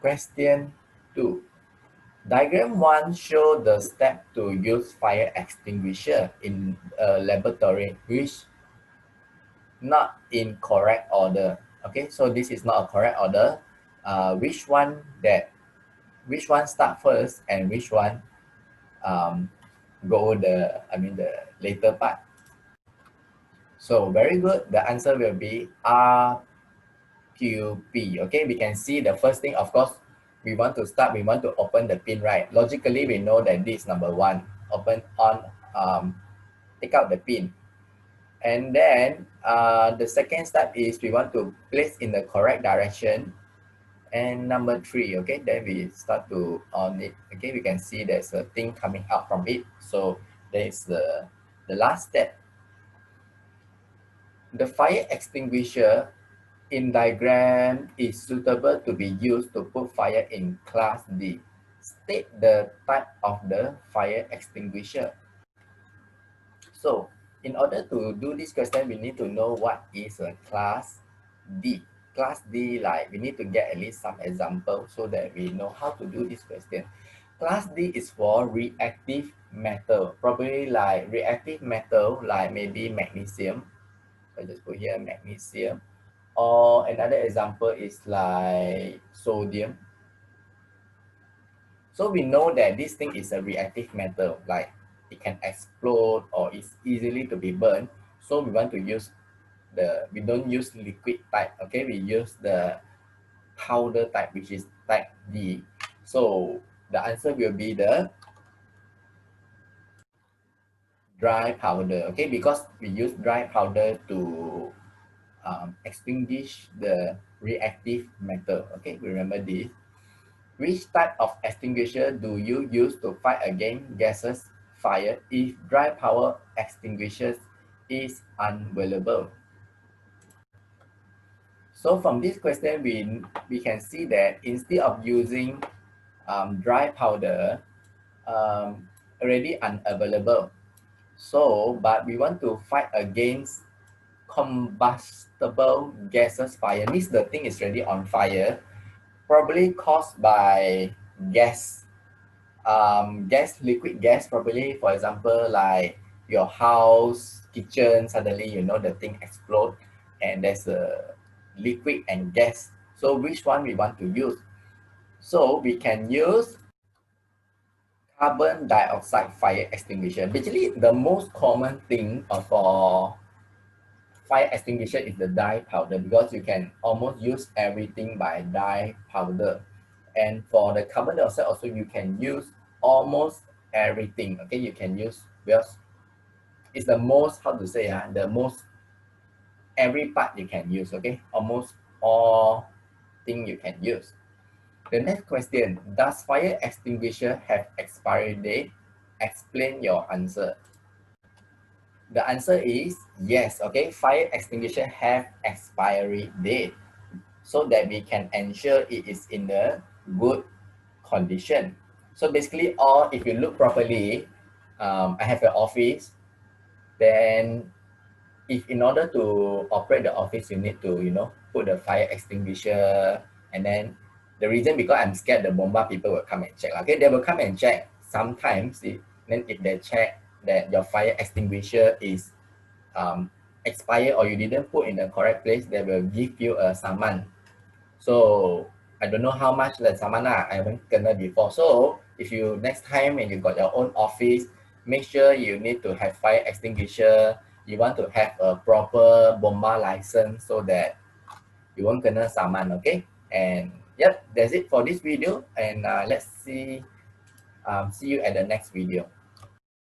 Question 2. Diagram 1 show the step to use fire extinguisher in a laboratory, which not in correct order. Okay, so this is not a correct order. Which one start first and which one go the later part. So very good. The answer will be RQP. Okay, we can see the first thing, of course, we want to open the pin, right? Logically, we know that this number 1, open on, take out the pin. And then the second step is we want to place in the correct direction. And number 3, okay, then we start to on it. Okay, we can see there's a thing coming out from it. So there's the last step. The fire extinguisher in diagram is suitable to be used to put fire in class D. State the type of the fire extinguisher. So in order to do this question, we need to know what is a class D. Class D, like we need to get at least some examples so that we know how to do this question. Class D is for reactive metal, probably like reactive metal, like maybe magnesium. So I just put here magnesium. Or another example is like sodium. So we know that this thing is a reactive metal, like it can explode or it's easily to be burned. So we want to use we don't use liquid type, okay? We use the powder type, which is type D. So the answer will be the dry powder, okay? Because we use dry powder to extinguish the reactive metal, okay? Remember this. Which type of extinguisher do you use to fight against gases fire if dry power extinguishers is unavailable? So from this question, we can see that instead of using dry powder, already unavailable. So, but we want to fight against combustible gases fire. Means the thing is already on fire, probably caused by gas, liquid gas, probably, for example, like your house, kitchen, suddenly, the thing explode and there's a liquid and gas. So which one we want to use? So we can use carbon dioxide fire extinguisher. Basically, the most common thing for fire extinguisher is the dry powder, because you can almost use everything by dry powder. And for the carbon dioxide also, you can use almost everything. Okay, you can use, because it's the most, how to say, the most, every part you can use. Okay, almost all thing you can use. The next question, does fire extinguisher have expiry date? Explain your answer. The answer is yes. Okay, fire extinguisher have expiry date, so that we can ensure it is in a good condition. So basically, if you look properly, I have an office. Then, if in order to operate the office, you need to put the fire extinguisher, and then the reason, because I'm scared the bomba people will come and check. Okay, they will come and check sometimes. Then if they check that your fire extinguisher is expired or you didn't put in the correct place, they will give you a summon. So I don't know how much the summon I haven't kena before. So if you next time when you got your own office, make sure you need to have fire extinguisher. You want to have a proper bomba license so that you won't kena summon. Okay, and yep, that's it for this video. And let's see you at the next video.